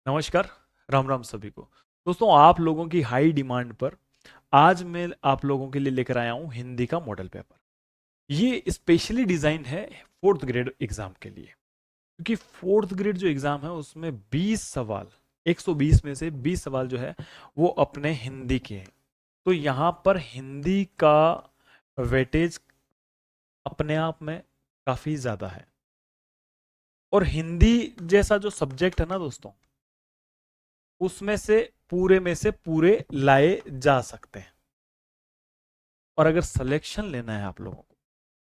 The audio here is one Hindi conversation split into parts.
नमस्कार। राम राम सभी को। दोस्तों, आप लोगों की हाई डिमांड पर आज मैं आप लोगों के लिए लेकर आया हूं हिंदी का मॉडल पेपर। ये स्पेशली डिजाइन है फोर्थ ग्रेड एग्जाम के लिए, क्योंकि फोर्थ ग्रेड जो एग्जाम है उसमें 20 सवाल, 120 में से 20 सवाल जो है वो अपने हिंदी के हैं। तो यहाँ पर हिंदी का वेटेज अपने आप में काफी ज्यादा है। और हिंदी जैसा जो सब्जेक्ट है ना दोस्तों, उसमें से पूरे में से पूरे लाए जा सकते हैं। और अगर सिलेक्शन लेना है आप लोगों को,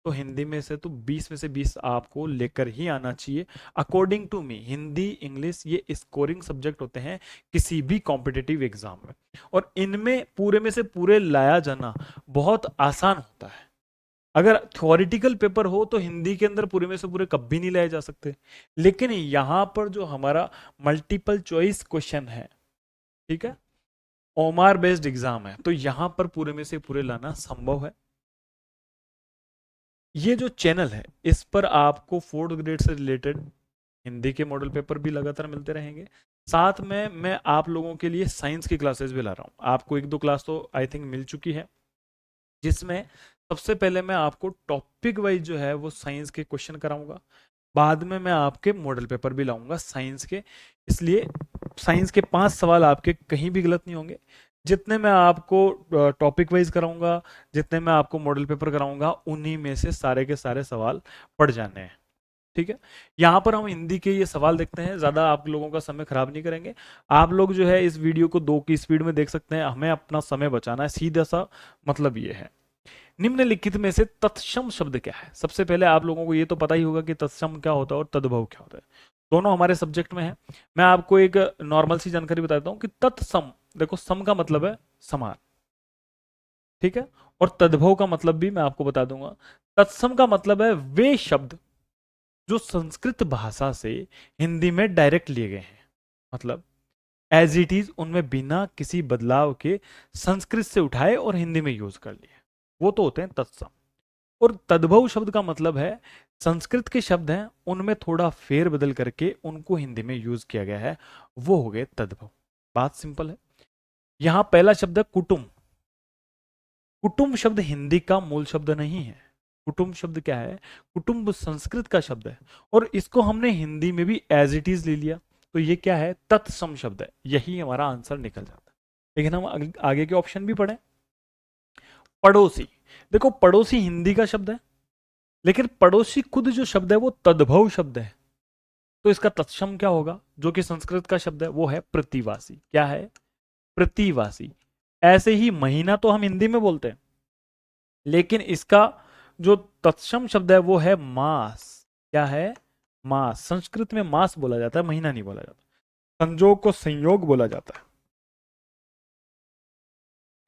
तो हिंदी में से तो 20 में से 20 आपको लेकर ही आना चाहिए। According to me, Hindi English ये स्कोरिंग सब्जेक्ट होते हैं किसी भी कॉम्पिटिटिव एग्जाम में, और इनमें पूरे में से पूरे लाया जाना बहुत आसान होता है। अगर थ्योरेटिकल पेपर हो तो हिंदी के अंदर पूरे में से पूरे कभी नहीं लाए जा सकते, लेकिन यहां पर जो हमारा मल्टीपल चॉइस क्वेश्चन है, ठीक है, ओमार बेस्ड एग्जाम है, तो यहां पर पूरे में से पूरे लाना संभव है। ये जो चैनल है इस पर आपको फोर्थ ग्रेड से रिलेटेड हिंदी के मॉडल पेपर भी लगातार मिलते रहेंगे। साथ में मैं आप लोगों के लिए साइंस की क्लासेस भी ला रहा हूं। आपको एक दो क्लास तो आई थिंक मिल चुकी है, जिसमें सबसे पहले मैं आपको टॉपिक वाइज जो है वो साइंस के क्वेश्चन कराऊंगा। बाद में मैं आपके मॉडल पेपर भी लाऊंगा साइंस के। इसलिए साइंस के 5 सवाल आपके कहीं भी गलत नहीं होंगे। जितने मैं आपको टॉपिक वाइज कराऊंगा, जितने मैं आपको मॉडल पेपर कराऊंगा, उन्हीं में से सारे के सारे सवाल पढ़ जाने हैं। ठीक है। यहाँ पर हम हिंदी के ये सवाल देखते हैं, ज्यादा आप लोगों का समय खराब नहीं करेंगे। आप लोग जो है इस वीडियो को 2 की स्पीड में देख सकते हैं, हमें अपना समय बचाना है, सीधा सा मतलब ये है। निम्नलिखित में से तत्सम शब्द क्या है? सबसे पहले आप लोगों को ये तो पता ही होगा कि तत्सम क्या होता है और तद्भव क्या होता है। दोनों हमारे सब्जेक्ट में है। मैं आपको एक नॉर्मल सी जानकारी बताता हूं कि तत्सम, देखो सम का मतलब है समान, ठीक है, और तद्भव का मतलब भी मैं आपको बता दूंगा। तत्सम का मतलब है वे शब्द जो संस्कृत भाषा से हिंदी में डायरेक्ट लिए गए हैं, मतलब एज इट इज, उनमें बिना किसी बदलाव के संस्कृत से उठाए और हिंदी में यूज कर लिए, वो तो होते हैं तत्सम। और तद्भव शब्द का मतलब है संस्कृत के शब्द हैं, उनमें थोड़ा फेर बदल करके उनको हिंदी में यूज किया गया है, वो हो गए तद्भव। बात सिंपल है। यहां पहला शब्द है कुटुंब। कुटुंब शब्द हिंदी का मूल शब्द नहीं है। कुटुंब शब्द क्या है? कुटुंब संस्कृत का शब्द है, और इसको हमने हिंदी में भी एज इट इज ले लिया, तो ये क्या है? तत्सम शब्द है। यही हमारा आंसर निकल जाता है। लेकिन हम आगे के ऑप्शन भी पढ़ें। पड़ोसी, देखो पड़ोसी हिंदी का शब्द है, लेकिन पड़ोसी खुद जो शब्द है वो तद्भव शब्द है, तो इसका तत्सम क्या होगा? जो कि संस्कृत का शब्द है वो है प्रतिवासी। क्या है? प्रतिवासी। ऐसे ही महीना तो हम हिंदी में बोलते हैं, लेकिन इसका जो तत्सम शब्द है वो है मास। क्या है? मास। संस्कृत में मास बोला जाता है, महीना नहीं बोला जाता। संजोग को संयोग बोला जाता है।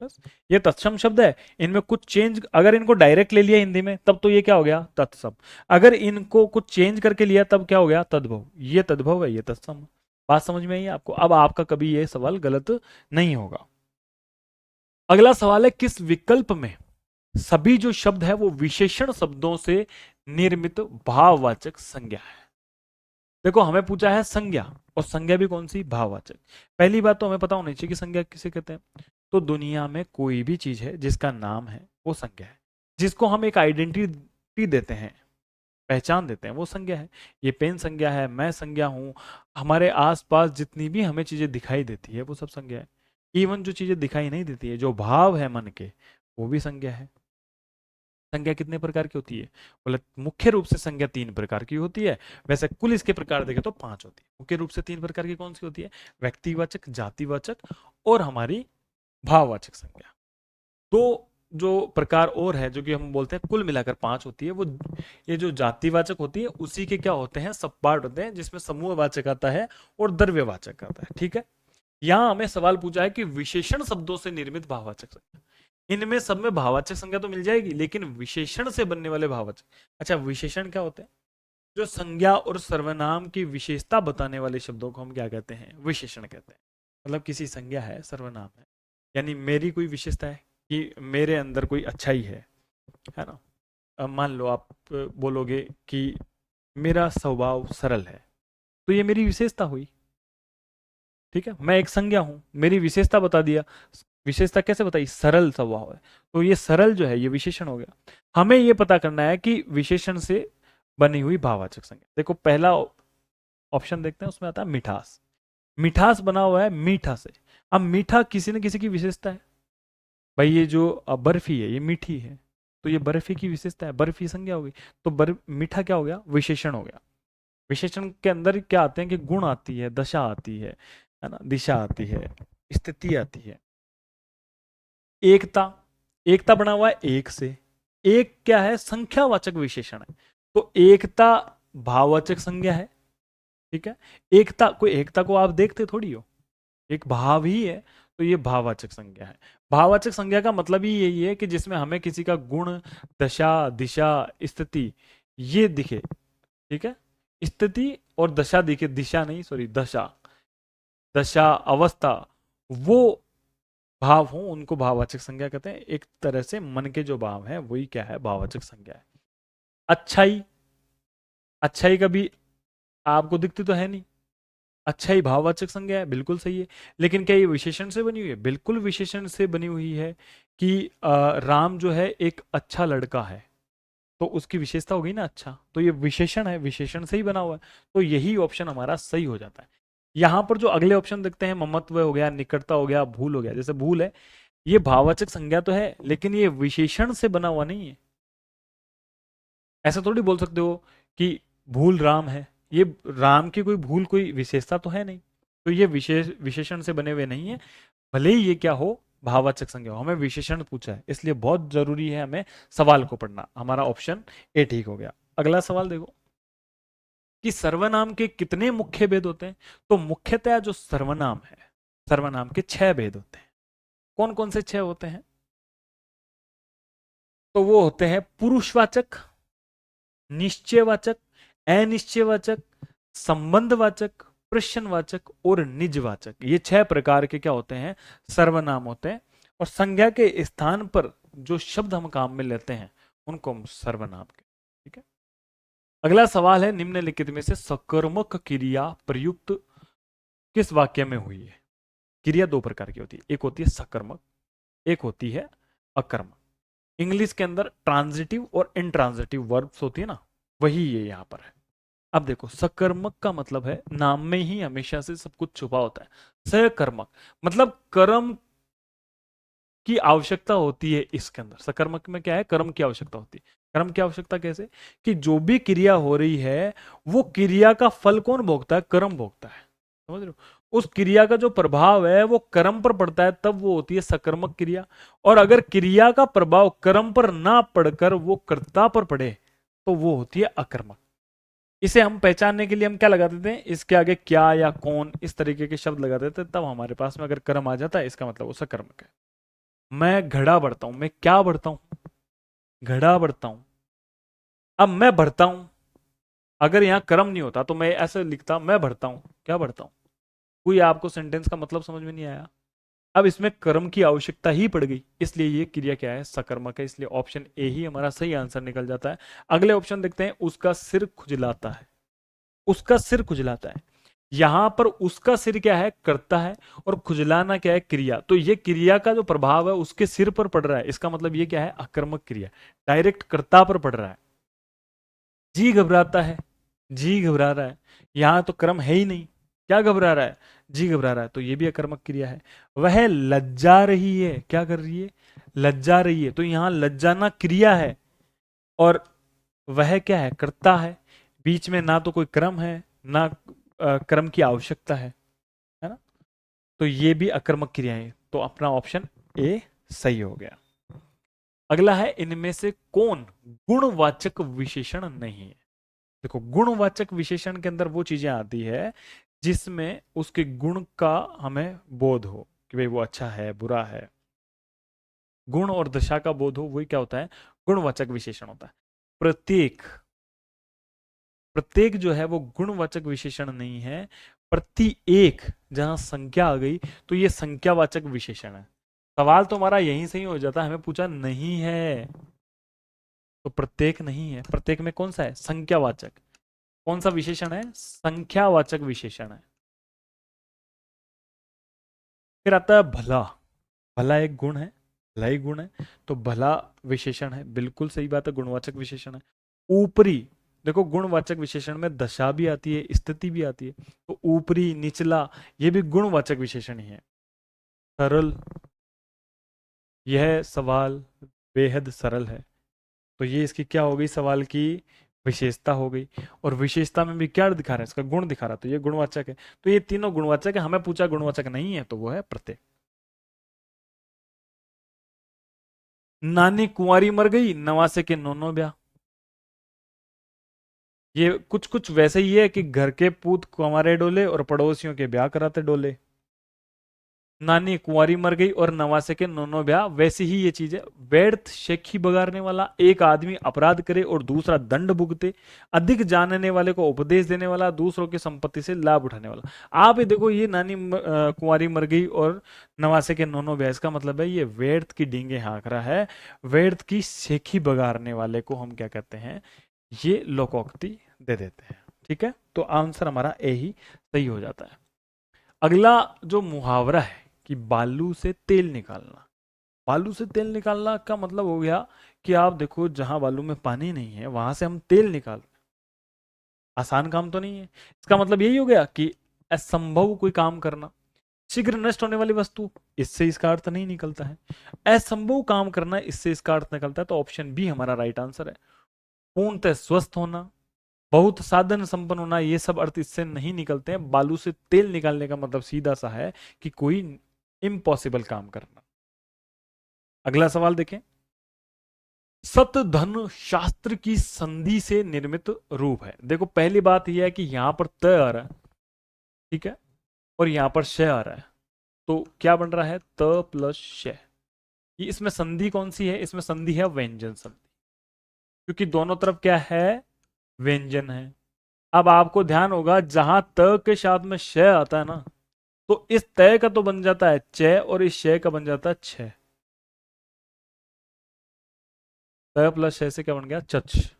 बस, ये तत्सम शब्द है। इनमें कुछ चेंज, अगर इनको डायरेक्ट ले लिया हिंदी में तब तो ये क्या हो गया? तत्सम। अगर इनको कुछ चेंज करके लिया तब क्या हो गया? तद्भव। ये तद्भव है, ये तत्सम। बात समझ में आई आपको? अब आपका कभी ये सवाल गलत नहीं होगा। अगला सवाल है, किस विकल्प में सभी जो शब्द है वो विशेषण शब्दों से निर्मित भाववाचक संज्ञा है? देखो हमें पूछा है संज्ञा, और संज्ञा भी कौन सी? भाववाचक। पहली बात तो हमें पता होनी चाहिए कि संज्ञा किसे कहते हैं। तो दुनिया में कोई भी चीज है जिसका नाम है वो संज्ञा है। जिसको हम एक आइडेंटिटी देते हैं, पहचान देते हैं, वो संज्ञा है। ये पेन संज्ञा है, मैं संज्ञा हूं। हमारे आसपास जितनी भी हमें चीजें दिखाई देती है वो सब संज्ञा है। इवन जो चीजें दिखाई नहीं देती है, जो भाव है मन के, वो भी संज्ञा है। संज्ञा कितने प्रकार की होती है? बोले मुख्य रूप से संज्ञा 3 प्रकार की होती है। वैसे कुल इसके प्रकार देखें तो 5 होती है। मुख्य रूप से 3 प्रकार की कौन सी होती है? व्यक्तिवाचक, जातिवाचक और हमारी भाववाचक संज्ञा। तो जो प्रकार और है जो कि हम बोलते हैं कुल मिलाकर 5 होती है, वो ये जो जातिवाचक होती है उसी के क्या होते हैं? सब पार्ट होते हैं, जिसमें समूहवाचक आता है और द्रव्यवाचक आता है। ठीक है। यहां हमें सवाल पूछा है कि विशेषण शब्दों से निर्मित भाववाचक संज्ञा। इनमें सब में भाववाचक संज्ञा तो मिल जाएगी, लेकिन विशेषण से बनने वाले भाववाचक, अच्छा विशेषण क्या होते हैं? जो संज्ञा और सर्वनाम की विशेषता बताने वाले शब्दों को हम क्या कहते हैं? विशेषण कहते हैं। मतलब किसी संज्ञा है, सर्वनाम है, यानी मेरी कोई विशेषता है कि मेरे अंदर कोई अच्छाई है ना। अब मान लो आप बोलोगे कि मेरा स्वभाव सरल है, तो ये मेरी विशेषता हुई। ठीक है, मैं एक संज्ञा हूं, मेरी विशेषता बता दिया। विशेषता कैसे बताई? सरल स्वभाव है, तो ये सरल जो है ये विशेषण हो गया। हमें ये पता करना है कि विशेषण से बनी हुई भाववाचक संज्ञा। देखो पहला ऑप्शन देखते हैं, उसमें आता है मिठास। मिठास बना हुआ है मीठा से। अब मीठा किसी न किसी की विशेषता है। भाई ये जो बर्फी है ये मीठी है, तो ये बर्फी की विशेषता है, बर्फी संज्ञा हो गई। तो मीठा क्या हो गया? विशेषण हो गया। विशेषण के अंदर क्या आते हैं कि गुण आती है, दशा आती है ना, दिशा आती है, स्थिति आती है। एकता, एकता बना हुआ है एक से। एक क्या है? संख्यावाचक विशेषण है, तो एकता भाववाचक संज्ञा है। ठीक है, एकता, कोई एकता को आप देखते थोड़ी हो, एक भाव ही है, तो ये भाववाचक संज्ञा है। भाववाचक संज्ञा का मतलब ही यही है कि जिसमें हमें किसी का गुण, दशा, दिशा, स्थिति ये दिखे। ठीक है, स्थिति और दशा दिखे, दिशा नहीं सॉरी दशा, दशा अवस्था, वो भाव हो, उनको भाववाचक संज्ञा कहते हैं। एक तरह से मन के जो भाव है वही क्या है? भाववाचक संज्ञा है। अच्छाई, अच्छाई कभी आपको दिखती तो है नहीं, अच्छाई भाववाचक संज्ञा है, बिल्कुल सही है। लेकिन क्या ये विशेषण से बनी हुई है? बिल्कुल विशेषण से बनी हुई है कि राम जो है एक अच्छा लड़का है, तो उसकी विशेषता हो गई ना अच्छा, तो ये विशेषण है, विशेषण से ही बना हुआ है, तो यही ऑप्शन हमारा सही हो जाता है। यहां पर जो अगले ऑप्शन देखते हैं, ममत्व हो गया, निकटता हो गया, भूल हो गया। जैसे भूल है, ये भाववाचक संज्ञा तो है लेकिन ये विशेषण से बना हुआ नहीं है। ऐसा थोड़ी बोल सकते हो कि भूल राम है, ये राम की कोई भूल, कोई विशेषता तो है नहीं, तो ये विशेषण से बने हुए नहीं है। भले ही ये क्या हो? भाववाचक संज्ञा हो। हमें विशेषण पूछा है, इसलिए बहुत जरूरी है हमें सवाल को पढ़ना। हमारा ऑप्शन ए ठीक हो गया। अगला सवाल देखो कि सर्वनाम के कितने मुख्य भेद होते हैं? तो मुख्यतः जो सर्वनाम है, सर्वनाम के 6 भेद होते हैं। कौन कौन से 6 होते हैं? तो वो होते हैं पुरुषवाचक, निश्चयवाचक, अनिश्चयवाचक, संबंधवाचक, प्रश्नवाचक और निजवाचक। ये 6 प्रकार के क्या होते हैं? सर्वनाम होते हैं। और संज्ञा के स्थान पर जो शब्द हम काम में लेते हैं उनको हम सर्वनाम के। ठीक है, अगला सवाल है निम्नलिखित में से सकर्मक क्रिया प्रयुक्त किस वाक्य में हुई है? क्रिया 2 प्रकार की होती है, एक होती है सकर्मक, एक होती है अकर्मक। इंग्लिश के अंदर ट्रांजिटिव और इनट्रांजिटिव वर्ब्स होती है ना, वही ये यहां पर है। अब देखो सकर्मक का मतलब है, नाम में ही हमेशा से सब कुछ छुपा होता है। सकर्मक मतलब कर्म की आवश्यकता होती है इसके अंदर। सकर्मक में क्या है? कर्म की आवश्यकता होती है। कर्म की आवश्यकता कैसे? कि जो भी क्रिया हो रही है वो क्रिया का फल कौन भोगता है? कर्म भोगता है। समझ रहे हो? उस क्रिया का जो प्रभाव है वो कर्म पर पड़ता है, तब वो होती है सकर्मक क्रिया। और अगर क्रिया का प्रभाव कर्म पर ना पड़कर वो कर्ता पर पड़े तो वो होती है अकर्मक। इसे हम पहचानने के लिए हम क्या लगा देते हैं? इसके आगे क्या या कौन, इस तरीके के शब्द लगा देते हैं, तब हमारे पास में अगर कर्म आ जाता है इसका मतलब वो सकर्मक है। मैं घड़ा बढ़ता हूं, मैं क्या बढ़ता हूं? घड़ा बढ़ता हूं। अब मैं बढ़ता हूं, अगर यहां कर्म नहीं होता तो मैं ऐसे लिखता मैं बढ़ता हूं, क्या बढ़ता हूं? कोई आपको सेंटेंस का मतलब समझ में नहीं आया। अब इसमें कर्म की आवश्यकता ही पड़ गई, इसलिए ये क्रिया क्या है? सकर्मक है। इसलिए ऑप्शन ए ही हमारा सही आंसर निकल जाता है। अगले ऑप्शन देखते हैं, उसका सिर खुजलाता है। उसका सिर खुजलाता है, यहां पर उसका सिर क्या है? करता है, और खुजलाना क्या है? क्रिया। तो ये क्रिया का जो प्रभाव है उसके सिर पर पड़ रहा है, इसका मतलब ये क्या है? आक्रामक क्रिया, डायरेक्ट कर्ता पर पड़ रहा है। जी घबराता है, जी घबरा रहा है, यहां तो कर्म है ही नहीं, क्या घबरा रहा है? जी घबरा रहा है, तो ये भी अकर्मक क्रिया है। वह लज्जा रही है, क्या कर रही है? लज्जा रही है, तो यहां लज्जाना क्रिया है, और वह क्या है? कर्ता है। बीच में ना तो कोई क्रम है, ना क्रम की आवश्यकता है ना, तो ये भी अकर्मक क्रियाएं। तो अपना ऑप्शन ए सही हो गया। अगला है, इनमें से कौन गुणवाचक विशेषण नहीं है? देखो गुणवाचक विशेषण के अंदर वो चीजें आती है जिसमें उसके गुण का हमें बोध हो कि भाई वो अच्छा है, बुरा है। गुण और दशा का बोध हो, वही क्या होता है? गुणवाचक विशेषण होता है। प्रत्येक, प्रत्येक जो है वो गुणवाचक विशेषण नहीं है। प्रति एक जहां संख्या आ गई तो ये संख्यावाचक विशेषण है। सवाल तो हमारा यहीं से ही हो जाता है, हमें पूछा नहीं है, तो प्रत्येक नहीं है। प्रत्येक में कौन सा है? संख्यावाचक। कौन सा विशेषण है? संख्यावाचक विशेषण है। फिर आता है भला। भला एक गुण है, भला ही गुण है, तो भला विशेषण है, बिल्कुल सही बात है, गुणवाचक विशेषण है। ऊपरी, देखो गुणवाचक विशेषण में दशा भी आती है, स्थिति भी आती है, तो ऊपरी निचला ये भी गुणवाचक विशेषण ही है। सरल, यह सवाल बेहद सरल है, तो ये इसकी क्या हो गई, सवाल की विशेषता हो गई। और विशेषता में भी क्या दिखा रहा है, इसका गुण दिखा रहा है, तो ये गुणवाचक है। तो ये तीनों गुणवाचक है, हमें पूछा गुणवाचक नहीं है, तो वो है प्रत्यय। नानी कुंवारी मर गई, नवासे के नौनो ब्याह। ये कुछ कुछ वैसे ही है कि घर के पूत कुंवारे डोले और पड़ोसियों के ब्याह कराते डोले। नानी कुंवारी मर गई और नवासे के नौनो ब्याह, वैसी ही ये चीज है। व्यर्थ शेखी बगाड़ने वाला, एक आदमी अपराध करे और दूसरा दंड भुगते। अधिक जानने वाले को उपदेश देने वाला, दूसरों की संपत्ति से लाभ उठाने वाला। आप ये देखो, ये नानी कुंवारी मर गई और नवासे के नौनो ब्याह, इसका मतलब है ये व्यर्थ की डींगे हाँक रहा है। व्यर्थ की शेखी बगाड़ने वाले को हम क्या कहते हैं, ये लोकोक्ति दे देते हैं। ठीक है, तो आंसर हमारा ए ही सही हो जाता है। अगला जो मुहावरा है कि बालू से तेल निकालना। बालू से तेल निकालना का मतलब हो गया कि आप देखो, जहां बालू में पानी नहीं है वहां से हम तेल निकाल, आसान काम तो नहीं है। इसका मतलब यही हो गया कि असंभव कोई काम करना। शीघ्र नष्ट होने वाली वस्तु, इससे इसका अर्थ नहीं निकलता है। असंभव काम करना, इससे इसका अर्थ निकलता है, तो ऑप्शन बी हमारा राइट आंसर है। पूर्णतः स्वस्थ होना, बहुत साधन संपन्न होना, ये सब अर्थ इससे नहीं निकलते हैं। बालू से तेल निकालने का मतलब सीधा सा है कि कोई इम्पॉसिबल काम करना। अगला सवाल देखें। सत धन शास्त्र की संधि से निर्मित रूप है। देखो पहली बात यह है कि यहां पर त आ रहा है, ठीक है, और यहां पर श आ रहा है, तो क्या बन रहा है, त प्लस श। ये इसमें संधि कौन सी है, इसमें संधि है व्यंजन संधि, क्योंकि दोनों तरफ क्या है, व्यंजन है। अब आपको ध्यान होगा, जहां त के साथ में श आता है ना, तो इस तय का तो बन जाता है च, और इस शय का बन जाता है छ। तय प्लस शय से क्या बन गया, चच।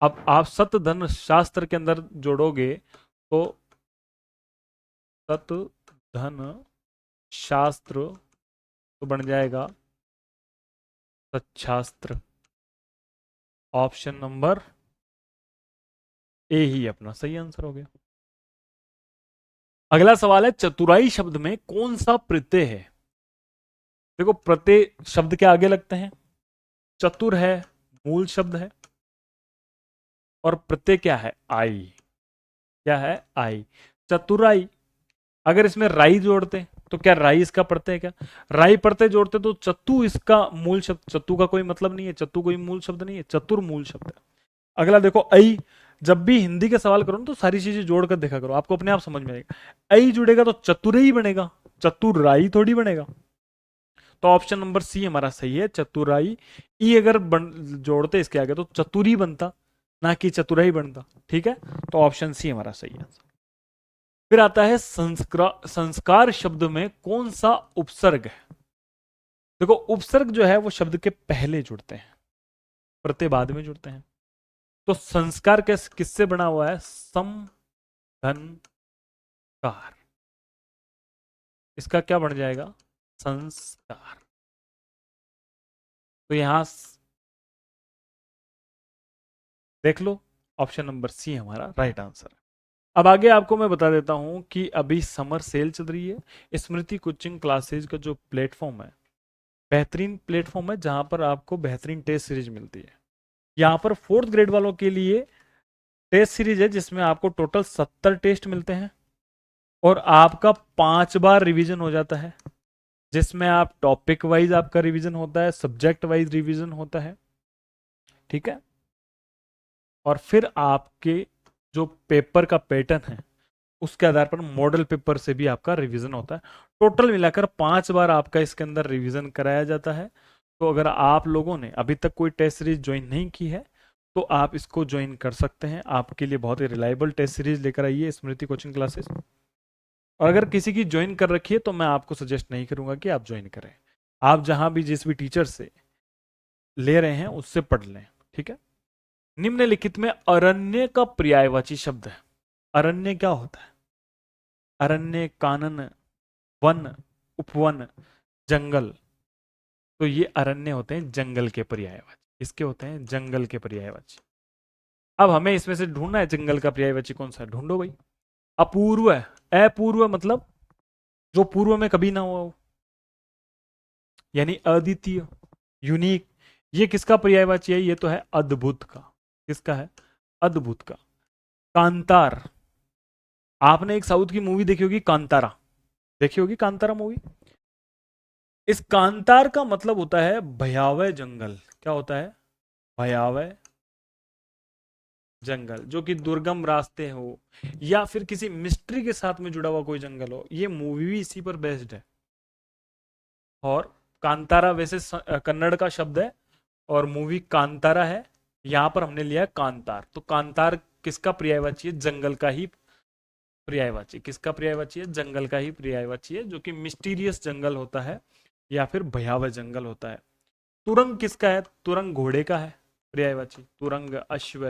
अब आप सत धन शास्त्र के अंदर जोड़ोगे तो सत धन शास्त्र तो बन जाएगा सच्छास्त्र। ऑप्शन नंबर ए ही अपना सही आंसर हो गया। अगला सवाल है, चतुराई शब्द में कौन सा प्रत्यय है। देखो प्रत्यय शब्द के आगे लगते हैं, चतुर है मूल शब्द है, और प्रत्यय क्या है, आई। क्या है, आई। चतुराई, अगर इसमें राई जोड़ते तो क्या राई इसका प्रत्यय, क्या राई प्रत्यय जोड़ते तो चतु इसका मूल शब्द। चतु का कोई मतलब नहीं है, चतु कोई मूल शब्द नहीं है, चतुर मूल शब्द है। अगला देखो ऐ, जब भी हिंदी के सवाल करो ना तो सारी चीजें जोड़कर देखा करो, आपको अपने आप समझ में आएगा। ऐ जुड़ेगा तो चतुर ही बनेगा, चतुराई थोड़ी बनेगा। तो ऑप्शन नंबर सी हमारा सही है, चतुराई। ई अगर जोड़ते इसके आगे तो चतुरी बनता, ना कि चतुराई बनता। ठीक है, तो ऑप्शन सी हमारा सही है। फिर आता है संस्कार। संस्कार शब्द में कौन सा उपसर्ग है। देखो उपसर्ग जो है वो शब्द के पहले जुड़ते हैं, प्रत्यय बाद में जुड़ते हैं। तो संस्कार किससे बना हुआ है, सम धन कार, इसका क्या बन जाएगा, संस्कार। तो यहां देख लो, ऑप्शन नंबर सी हमारा राइट आंसर है। अब आगे आपको मैं बता देता हूं कि अभी समर सेल चल रही है। स्मृति कोचिंग क्लासेज का जो प्लेटफॉर्म है, बेहतरीन प्लेटफॉर्म है, जहां पर आपको बेहतरीन टेस्ट सीरीज मिलती है। यहाँ पर फोर्थ ग्रेड वालों के लिए टेस्ट सीरीज है, जिसमें आपको टोटल 70 टेस्ट मिलते हैं, और आपका 5 बार रिवीजन हो जाता है, जिसमें आप टॉपिक वाइज आपका रिवीजन होता है, सब्जेक्ट वाइज रिवीजन होता है। ठीक है, और फिर आपके जो पेपर का पैटर्न है उसके आधार पर मॉडल पेपर से भी आपका रिवीजन होता है। टोटल मिलाकर 5 बार आपका इसके अंदर रिवीजन कराया जाता है। तो अगर आप लोगों ने अभी तक कोई टेस्ट सीरीज ज्वाइन नहीं की है तो आप इसको ज्वाइन कर सकते हैं। आपके लिए बहुत ही रिलायबल टेस्ट सीरीज लेकर आई है स्मृति कोचिंग क्लासेस। और अगर किसी की ज्वाइन कर रखी है तो मैं आपको सजेस्ट नहीं करूंगा कि आप ज्वाइन करें। आप जहां भी जिस भी टीचर से ले रहे हैं उससे पढ़ लें। ठीक है, निम्नलिखित में अरण्य का पर्यायवाची शब्द है। अरण्य क्या होता है, अरण्य कानन, वन, उपवन, जंगल, तो ये अरण्य होते हैं जंगल के पर्यायवाची। इसके होते हैं जंगल के पर्यायवाची। अब हमें इसमें से ढूंढना है जंगल का पर्यायवाची कौन सा है, ढूंढो भाई। अपूर्व, अपूर्व मतलब जो पूर्व में कभी ना हुआ हो, यानी अद्वितीय, यूनिक। ये किसका पर्यायवाची है, ये तो है अद्भुत का। किसका है, अद्भुत का। कांतार, आपने एक साउथ की मूवी देखी होगी कांतारा, देखी होगी कांतारा मूवी। इस कांतार का मतलब होता है भयावह जंगल। क्या होता है, भयावह जंगल, जो कि दुर्गम रास्ते हो या फिर किसी मिस्ट्री के साथ में जुड़ा हुआ कोई जंगल हो। ये मूवी भी इसी पर बेस्ड है। और कांतारा वैसे कन्नड़ का शब्द है और मूवी कांतारा है। यहां पर हमने लिया कांतार, तो कांतार किसका पर्यायवाची है, जंगल का ही पर्यायवाची। किसका पर्यायवाची है, जंगल का ही पर्यायवाची है, जो कि मिस्टीरियस जंगल होता है या फिर भयावह जंगल होता है। तुरंग किसका है, तुरंग घोड़े का है पर्यायवाची, तुरंग अश्व।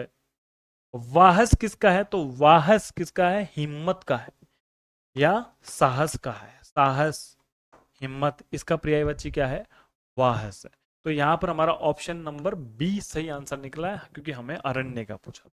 वाहस किसका है, तो वाहस किसका है, हिम्मत का है या साहस का है। साहस, हिम्मत, इसका पर्यायवाची क्या है, वाहस है। तो यहां पर हमारा ऑप्शन नंबर बी सही आंसर निकला है, क्योंकि हमें अरण्य का पूछा।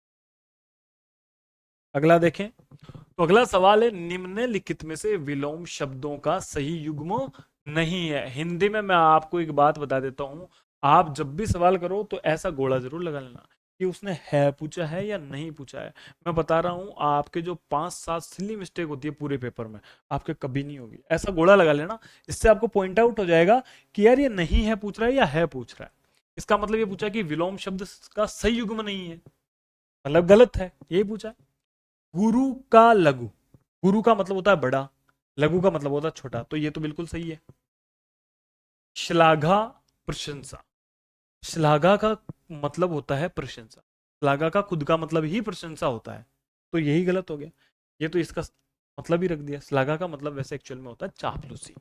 अगला देखें, तो अगला सवाल है, निम्नलिखित में से विलोम शब्दों का सही युग्म नहीं है। हिंदी में मैं आपको एक बात बता देता हूं, आप जब भी सवाल करो तो ऐसा घोड़ा जरूर लगा लेना कि उसने है पूछा है या नहीं पूछा है। मैं बता रहा हूं, आपके जो 5-7 सिली मिस्टेक होती है पूरे पेपर में, आपके कभी नहीं होगी। ऐसा घोड़ा लगा लेना, इससे आपको पॉइंट आउट हो जाएगा कि यार ये नहीं है पूछ रहा है या है पूछ रहा है। इसका मतलब ये पूछा कि विलोम शब्द का सही युग्म नहीं है, मतलब गलत है, यही पूछा है। गुरु का लघु, गुरु का मतलब होता है बड़ा, लघु का मतलब होता है छोटा, तो ये तो बिल्कुल सही है। श्लाघा, प्रशंसा, श्लाघा का मतलब होता है प्रशंसा, श्लाघा का खुद का मतलब ही प्रशंसा होता है, तो यही गलत हो गया। ये तो इसका मतलब ही रख दिया। श्लाघा का मतलब वैसे एक्चुअल में होता है चापलूसी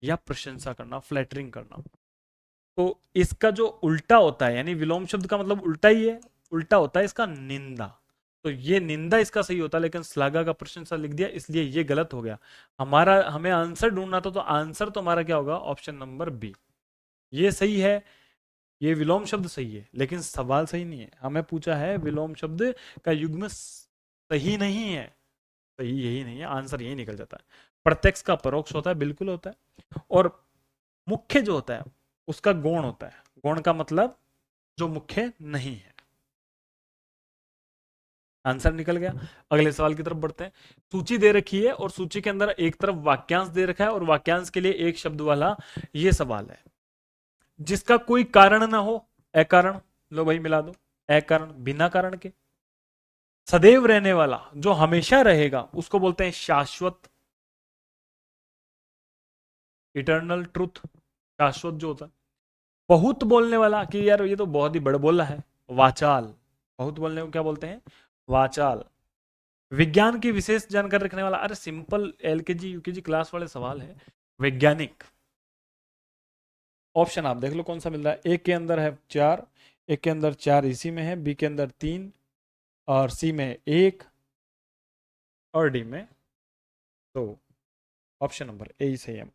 या प्रशंसा करना, फ्लैटरिंग करना। तो इसका जो उल्टा होता है, यानी विलोम शब्द का मतलब उल्टा ही है, उल्टा होता है इसका निंदा। तो ये निंदा इसका सही होता है, लेकिन श्लाघा का प्रशंसा लिख दिया, इसलिए ये गलत हो गया। हमारा हमें आंसर ढूंढना था, तो आंसर तो हमारा क्या होगा, ऑप्शन नंबर बी, ये सही है। ये विलोम शब्द सही है, लेकिन सवाल सही नहीं है। हमें पूछा है विलोम शब्द का युग्म सही नहीं है, सही यही नहीं है, आंसर यही निकल जाता है। प्रत्यक्ष का परोक्ष होता है, बिल्कुल होता है। और मुख्य जो होता है उसका गौण होता है, गौण का मतलब जो मुख्य नहीं है। आंसर निकल गया। अगले सवाल की तरफ बढ़ते हैं। सूची दे रखी है और सूची के अंदर एक तरफ वाक्यांश दे रखा है और वाक्यांश के लिए एक शब्द वाला ये सवाल है, जिसका कोई कारण ना हो, अकारण, लो भाई मिला दो, अकारण, बिना कारण के। सदैव रहने वाला, जो हमेशा रहेगा, उसको बोलते हैं शाश्वत, इटर्नल ट्रुथ, शाश्वत जो होता है। बहुत बोलने वाला, कि यार ये तो बहुत ही बड़बोला है, वाचाल, बहुत बोलने को क्या बोलते हैं, वाचाल। विज्ञान की विशेष जानकारी रखने वाला, अरे सिंपल एलकेजी यूकेजी क्लास वाले सवाल है। वैज्ञानिक, ऑप्शन आप देख लो कौन सा मिल रहा है। ए के अंदर है 4, एक के अंदर 4 इसी में है, बी के अंदर 3 और सी में 1 और डी में 2। ऑप्शन नंबर ए ही सही है।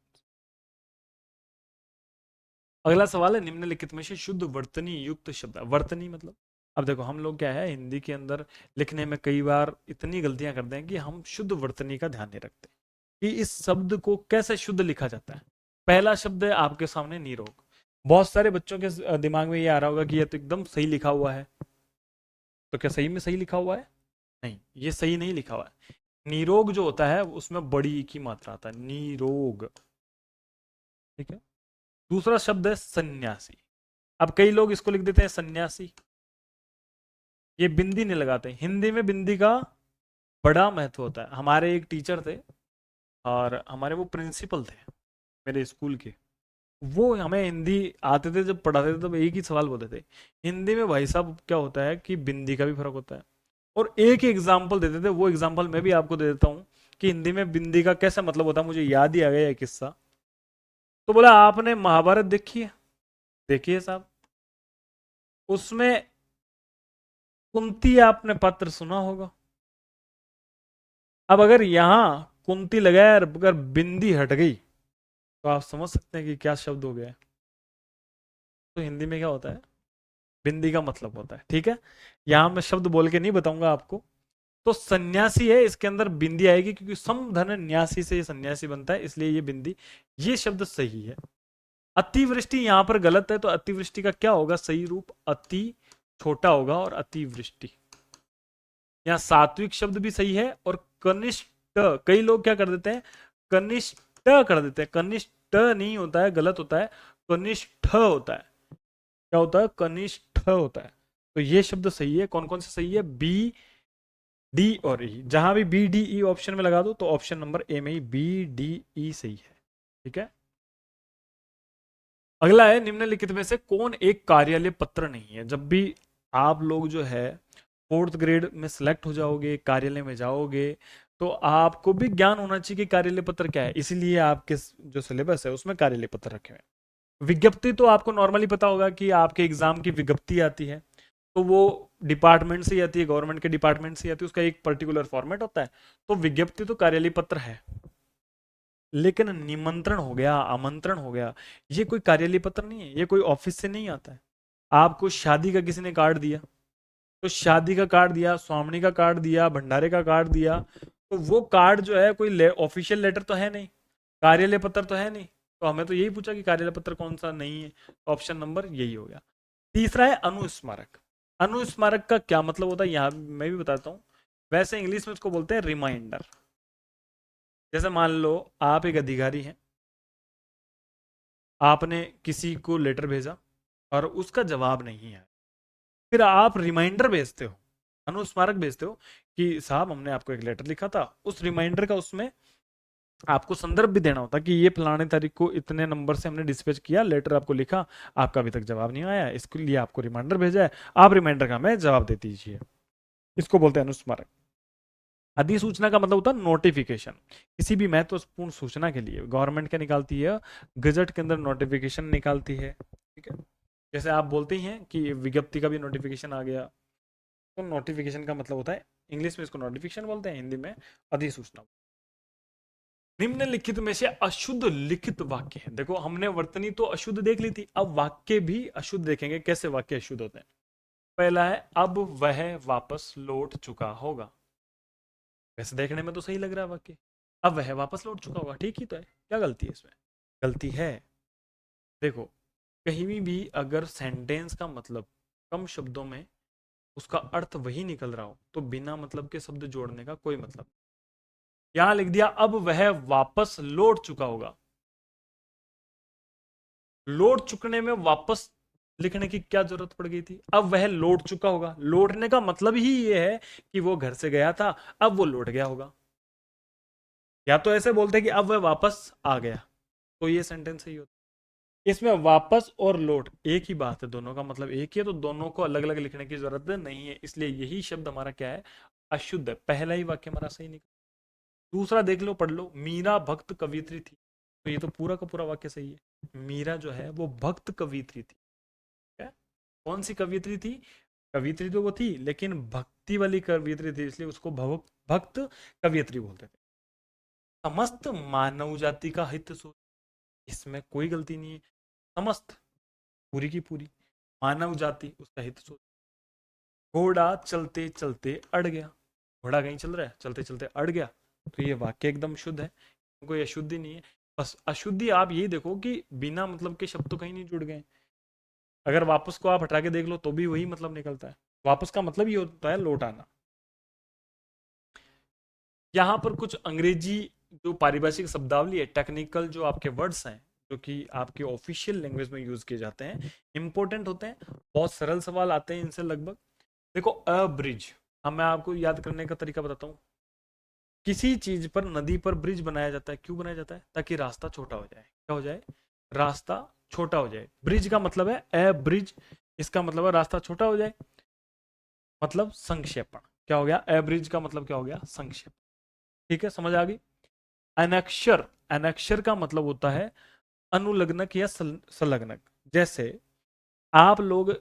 अगला सवाल है, निम्नलिखित में से शुद्ध वर्तनी युक्त शब्द। वर्तनी मतलब, अब देखो हम लोग क्या है, हिंदी के अंदर लिखने में कई बार इतनी गलतियां करते हैं कि हम शुद्ध वर्तनी का ध्यान नहीं रखते कि इस शब्द को कैसे शुद्ध लिखा जाता है। पहला शब्द है आपके सामने निरोग। बहुत सारे बच्चों के दिमाग में ये आ रहा होगा कि ये तो एकदम सही लिखा हुआ है, तो क्या सही में सही लिखा हुआ है, नहीं, ये सही नहीं लिखा हुआ है। निरोग जो होता है उसमें बड़ी की मात्रा आता है, निरोग, ठीक है। दूसरा शब्द है सन्यासी। अब कई लोग इसको लिख देते हैं सन्यासी, ये बिंदी नहीं लगाते। हिंदी में बिंदी का बड़ा महत्व होता है। हमारे एक टीचर थे और हमारे वो प्रिंसिपल थे मेरे स्कूल के, वो हमें हिंदी आते थे जब पढ़ाते थे, तब एक ही सवाल बोलते थे, हिंदी में भाई साहब क्या होता है कि बिंदी का भी फर्क होता है। और एक ही एग्जाम्पल देते थे, वो एग्जाम्पल मैं भी आपको दे देता हूँ कि हिंदी में बिंदी का कैसा मतलब होता है। मुझे याद ही आ गया ये किस्सा। तो बोला, आपने महाभारत देखी है, देखिए साहब, उसमें कुंती आपने पात्र सुना होगा। अब अगर यहां कुंती लगाया अगर बिंदी हट गई तो आप समझ सकते हैं कि क्या शब्द हो गया है। तो हिंदी में क्या होता है, बिंदी का मतलब होता है, ठीक है। यहां मैं शब्द बोल के नहीं बताऊंगा आपको। तो सन्यासी है, इसके अंदर बिंदी आएगी क्योंकि सम धन न्यासी से ये सन्यासी बनता है, इसलिए ये बिंदी, ये शब्द सही है। अतिवृष्टि यहां पर गलत है, तो अतिवृष्टि का क्या होगा सही रूप, अति छोटा होगा और अतिवृष्टि। यहाँ सात्विक शब्द भी सही है, और कनिष्ठ, कई लोग क्या कर देते हैं, कनिष्ठ कर देते हैं, कनिष्ठ नहीं होता है, गलत होता है, कनिष्ठ होता है। क्या होता है, कनिष्ठ होता है। तो ये शब्द सही है। कौन कौन से सही है, बी, डी और ई। जहां भी बी डी ई ऑप्शन में लगा दो तो ऑप्शन नंबर ए में ही बी डी ई सही है, ठीक है। अगला है, निम्नलिखित में से कौन एक कार्यालय पत्र नहीं है। जब भी आप लोग जो है फोर्थ ग्रेड में सिलेक्ट हो जाओगे, कार्यालय में जाओगे, तो आपको भी ज्ञान होना चाहिए कि कार्यालय पत्र क्या है, इसीलिए आपके जो सिलेबस है उसमें कार्यालय पत्र रखे हुए हैं। विज्ञप्ति तो आपको नॉर्मली पता होगा कि आपके एग्जाम की विज्ञप्ति आती है, तो वो डिपार्टमेंट से ही आती है, गवर्नमेंट के डिपार्टमेंट से आती है, उसका एक पर्टिकुलर फॉर्मेट होता है। तो विज्ञप्ति तो कार्यालय पत्र है, लेकिन निमंत्रण हो गया, आमंत्रण हो गया, ये कोई कार्यालय पत्र नहीं है, ये कोई ऑफिस से नहीं आता है। आपको शादी का किसी ने कार्ड दिया, तो शादी का कार्ड दिया, स्वामणी का कार्ड दिया, भंडारे का कार्ड दिया, तो वो कार्ड जो है कोई ऑफिशियल लेटर तो है नहीं, कार्यालय पत्र तो है नहीं। तो हमें तो यही पूछा कि कार्यालय पत्र कौन सा नहीं है, तो ऑप्शन नंबर यही हो गया। तीसरा है अनुस्मारक। अनुस्मारक का क्या मतलब होता है, यहाँ मैं भी बताता हूँ। वैसे इंग्लिश में उसको बोलते हैं रिमाइंडर। जैसे मान लो आप एक अधिकारी हैं, आपने किसी को लेटर भेजा और उसका जवाब नहीं है, फिर आप रिमाइंडर भेजते हो, अनुस्मारक भेजते हो कि साहब हमने आपको एक लेटर लिखा था। उस रिमाइंडर का उसमें आपको संदर्भ भी देना होता कि ये फलाने तारीख को इतने नंबर से हमने डिस्पैच किया, लेटर आपको लिखा, आपका अभी तक जवाब नहीं आया, इसके लिए आपको रिमाइंडर भेजा है, आप रिमाइंडर का हमें जवाब दे दीजिए। इसको बोलते हैं अनुस्मारक। अधिसूचना का मतलब होता है नोटिफिकेशन। किसी भी महत्वपूर्ण सूचना के लिए गवर्नमेंट क्या निकालती है, गजट के अंदर नोटिफिकेशन निकालती है, ठीक है। जैसे आप बोलते ही हैं कि विज्ञप्ति का भी नोटिफिकेशन आ गया, तो नोटिफिकेशन का मतलब होता है, इंग्लिश में इसको नोटिफिकेशन बोलते हैं, हिंदी में अधिसूचना। निम्नलिखित में से अशुद्ध लिखित वाक्य है। देखो हमने वर्तनी तो अशुद्ध देख ली थी, अब वाक्य भी अशुद्ध देखेंगे, कैसे वाक्य अशुद्ध होते हैं। पहला है, अब वह वापस लौट चुका होगा। वैसे देखने में तो सही लग रहा है वाक्य, अब वह वापस लौट चुका होगा, ठीक ही तो है, क्या गलती है इसमें, गलती है। देखो कहीं भी अगर सेंटेंस का मतलब कम शब्दों में उसका अर्थ वही निकल रहा हो, तो बिना मतलब के शब्द जोड़ने का कोई मतलब। यहां लिख दिया अब वह वापस लौट चुका होगा, लौट चुकने में वापस लिखने की क्या जरूरत पड़ गई थी, अब वह लौट चुका होगा, लौटने का मतलब ही ये है कि वो घर से गया था, अब वो लौट गया होगा। या तो ऐसे बोलते कि अब वह वापस आ गया, तो ये सेंटेंस सही होता। इसमें वापस और लौट एक ही बात है, दोनों का मतलब एक ही है, तो दोनों को अलग अलग लिखने की जरूरत नहीं है, इसलिए यही शब्द हमारा क्या है, अशुद्ध है। पहला ही वाक्य हमारा सही निकला। दूसरा देख लो, पढ़ लो, मीरा भक्त कवित्री थी, तो ये तो पूरा का पूरा वाक्य सही है। मीरा जो है वो भक्त कवित्री थी, क्या, कौन सी कवित्री थी, कवित्री तो वो थी लेकिन भक्ति वाली कवित्री थी, इसलिए उसको भक्त कवित्री बोलते थे। समस्त मानव जाति का हित सोच, इसमें कोई गलती नहीं है, समस्त पूरी की पूरी मानव जाति उसका हित सोच। घोड़ा चलते चलते अड़ गया, घोड़ा कहीं चल रहा है, चलते चलते अड़ गया, तो ये वाक्य एकदम शुद्ध है, कोई अशुद्धि नहीं है। बस अशुद्धि आप यही देखो कि बिना मतलब के शब्द तो कहीं नहीं जुड़ गए। अगर वापस को आप हटा के देख लो तो भी वही मतलब निकलता है, वापस का मतलब ये होता है लौट आना। यहाँ पर कुछ अंग्रेजी जो पारिभाषिक शब्दावली है, टेक्निकल जो आपके वर्ड्स हैं, जो कि आपके ऑफिशियल लैंग्वेज में यूज किए जाते हैं, इंपॉर्टेंट होते हैं, बहुत सरल सवाल आते हैं इनसे लगभग। देखो अ ब्रिज, अब मैं आपको याद करने का तरीका बताता हूँ। किसी चीज पर, नदी पर ब्रिज बनाया जाता है, क्यों बनाया जाता है, ताकि रास्ता छोटा हो जाए, क्या हो जाए, रास्ता छोटा हो जाए। ब्रिज का मतलब है ए ब्रिज, इसका मतलब है रास्ता छोटा हो जाए, मतलब संक्षेपण। क्या हो गया, ए ब्रिज का मतलब क्या हो गया, संक्षेप। ठीक है, समझ आ गई। अनक्षर, अनक्षर का मतलब होता है अनुलग्नक या संलग्नक। जैसे आप लोग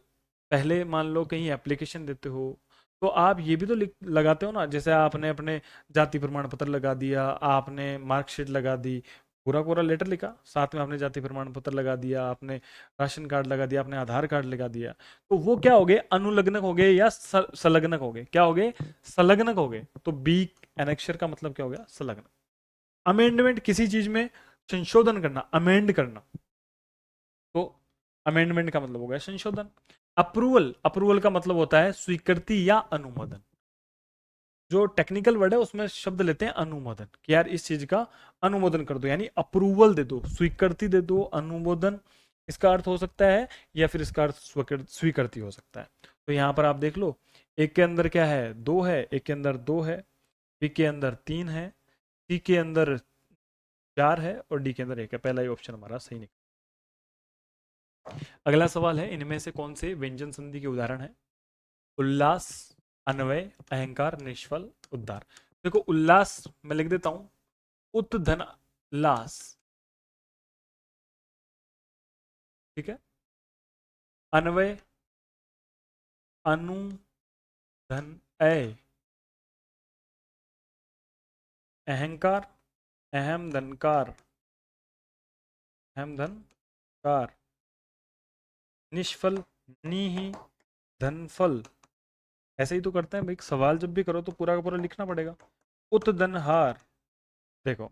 पहले मान लो कहीं एप्लीकेशन देते हो, तो आप ये भी तो लगाते हो ना, जैसे आपने अपने जाति प्रमाण पत्र लगा दिया, आपने मार्कशीट लगा दी, पूरा पूरा लेटर लिखा, साथ में आपने जाति प्रमाण पत्र लगा दिया, आपने राशन कार्ड लगा दिया, आपने आधार कार्ड लगा दिया, तो वो क्या हो गए, अनुलग्नक हो गए या संलग्नक हो गए, क्या हो गए, संलग्नक हो गए। तो बी एनेक्शर का मतलब क्या हो गया, संलग्नक। अमेंडमेंट, किसी चीज में संशोधन करना, अमेंड करना, तो अमेंडमेंट का मतलब हो गया संशोधन। अप्रूवल, अप्रूवल का मतलब होता है स्वीकृति या अनुमोदन। जो टेक्निकल वर्ड है उसमें शब्द लेते हैं अनुमोदन, कि यार इस चीज का अनुमोदन कर दो, यानी अप्रूवल दे दो, स्वीकृति दे दो, अनुमोदन इसका अर्थ हो सकता है, या फिर इसका अर्थ स्वीकृति हो सकता है। तो यहां पर आप देख लो, एक के अंदर क्या है, दो है, एक के अंदर दो है, बी के अंदर तीन है, सी के अंदर चार है, और डी के अंदर एक है। पहला ही ऑप्शन हमारा सही निकला। अगला सवाल है, इनमें से कौन से व्यंजन संधि के उदाहरण है। उल्लास, अन्वय, अहंकार, निष्फल, उद्धार। देखो उल्लास मैं लिख देता हूं, उत धन लास, ठीक है। अन्वय, अनु धन अय, अहंकार, अहम धनकार, अहम धन कार, निष्फल, नी धनफल। ऐसे ही तो करते हैं भाई, सवाल जब भी करो तो पूरा का पूरा लिखना पड़ेगा। उत धन हार, देखो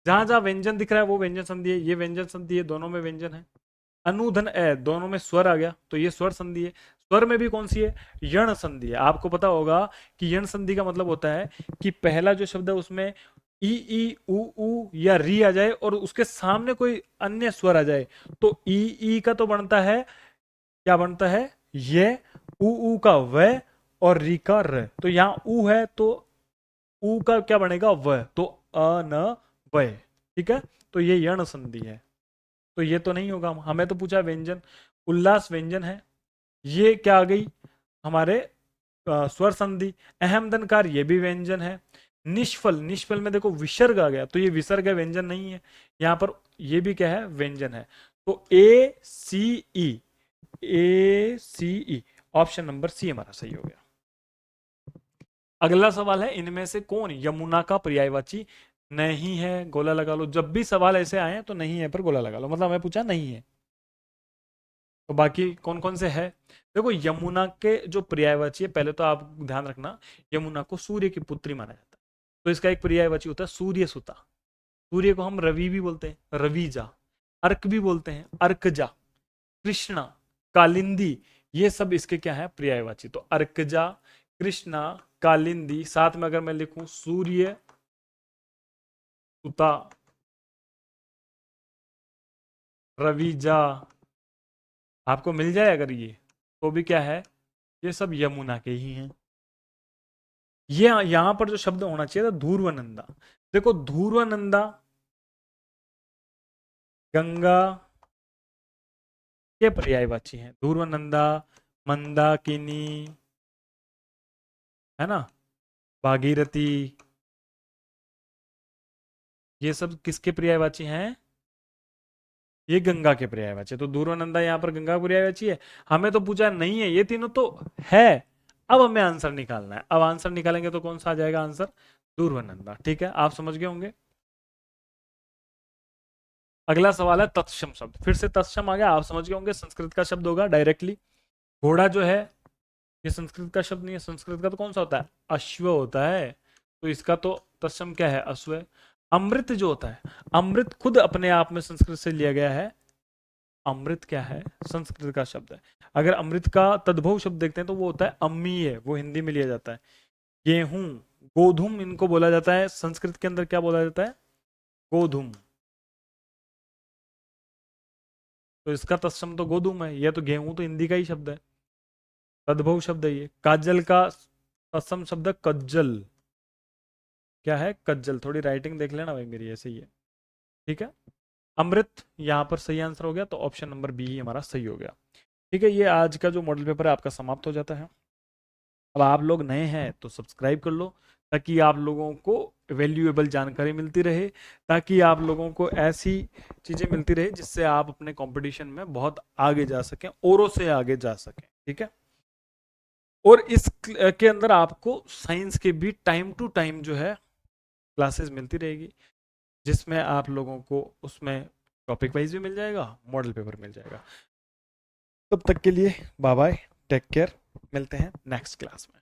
जहां जहां व्यंजन दिख रहा है वो व्यंजन संधि है, ये व्यंजन संधि है, दोनों में व्यंजन है। अनुधन ए, दोनों में स्वर आ गया तो ये स्वर संधि है। स्वर में भी कौन सी है, यण संधि है। आपको पता होगा कि यण संधि का मतलब होता है कि पहला जो शब्द है उसमें ई ऊ या री आ जाए और उसके सामने कोई अन्य स्वर आ जाए। तो ई का तो बनता है, क्या बनता है, ये, ऊ का व, और री का र। तो यहाँ ऊ है तो ऊ का क्या बनेगा, व, तो अ न व, ठीक है। तो ये यण संधि है, तो ये तो नहीं होगा। हमें तो पूछा व्यंजन, उल्लास व्यंजन है, ये क्या आ गई हमारे स्वर संधि। अहमदनकार ये भी व्यंजन है। निष्फल, निष्फल में देखो विसर्ग आ गया, तो ये विसर्ग है, व्यंजन नहीं है। यहां पर ये भी क्या है, व्यंजन है। तो ए सी ई, ए सी ई, ऑप्शन नंबर सी हमारा सही हो गया। अगला सवाल है, इनमें से कौन यमुना का पर्यायवाची नहीं है, गोला लगा लो। जब भी सवाल ऐसे आए तो नहीं है पर गोला लगा लो, मतलब हमें पूछा नहीं है। तो बाकी कौन कौन से है, देखो यमुना के जो पर्यायवाची है, पहले तो आप ध्यान रखना, यमुना को सूर्य की पुत्री माना जाता है, तो इसका एक पर्यायवाची होता है सूर्य सुता। सूर्य को हम रवि भी बोलते हैं, रविजा। अर्क भी बोलते हैं, अर्कजा। कृष्णा, कालिंदी, ये सब इसके क्या है, पर्यायवाची। तो अर्कजा, कृष्णा, कालिंदी, साथ में अगर मैं लिखूं सूर्य सुता, रविजा, आपको मिल जाए अगर ये, तो भी क्या है, ये सब यमुना के ही हैं। ये यहां पर जो शब्द होना चाहिए था धूर्वनंदा, देखो धूर्वनंदा गंगा के पर्यायवाची हैं। धूर्वनंदा, मंदाकिनी, है ना, भागीरथी, ये सब किसके पर्यायवाची हैं, ये गंगा के पर्यायवाची। तो धूर्वनंदा यहाँ पर गंगा का पर्यायवाची है। हमें तो पूछा नहीं है, ये तीनों तो है। अब हमें आंसर निकालना है, अब आंसर निकालेंगे तो कौन सा आ जाएगा आंसर, धूर्वनंदा, ठीक है, आप समझ गए होंगे। अगला सवाल है तत्सम शब्द, फिर से तत्सम आ गया, आप समझ गए होंगे, संस्कृत का शब्द होगा डायरेक्टली। घोड़ा जो है ये संस्कृत का शब्द नहीं है, संस्कृत का तो कौन सा होता है, अश्व होता है, तो इसका तो तत्सम क्या है, अश्व। अमृत जो होता है, अमृत खुद अपने आप में संस्कृत से लिया गया है, अमृत क्या है, संस्कृत का शब्द है। अगर अमृत का तद्भव शब्द देखते हैं तो वो होता है अम्मीय, वो हिंदी में लिया जाता है। गेहूं, गोधुम, इनको बोला जाता है संस्कृत के अंदर, क्या बोला जाता है, गोधुम। तो इसका तत्सम तो गोधुम है, यह तो गेहूं तो हिंदी का ही शब्द है, तद्भव शब्द है ये। काजल का तत्सम शब्द है कज्जल, क्या है, कज्जल। थोड़ी राइटिंग देख लेना भाई मेरी, ऐसे ही है, ठीक है। अमृत यहाँ पर सही आंसर हो गया, तो ऑप्शन नंबर बी ही हमारा सही हो गया, ठीक है। ये आज का जो मॉडल पेपर है आपका समाप्त हो जाता है। अब आप लोग नए हैं तो सब्सक्राइब कर लो, ताकि आप लोगों को वैल्यूएबल जानकारी मिलती रहे, ताकि आप लोगों को ऐसी चीज़ें मिलती रहे जिससे आप अपने कंपटीशन में बहुत आगे जा सकें, औरों से आगे जा सकें, ठीक है। और इस के अंदर आपको साइंस के भी टाइम टू टाइम जो है क्लासेस मिलती रहेगी, जिसमें आप लोगों को उसमें टॉपिक वाइज भी मिल जाएगा, मॉडल पेपर मिल जाएगा। तब तक के लिए बाय बाय, टेक केयर, मिलते हैं नेक्स्ट क्लास में।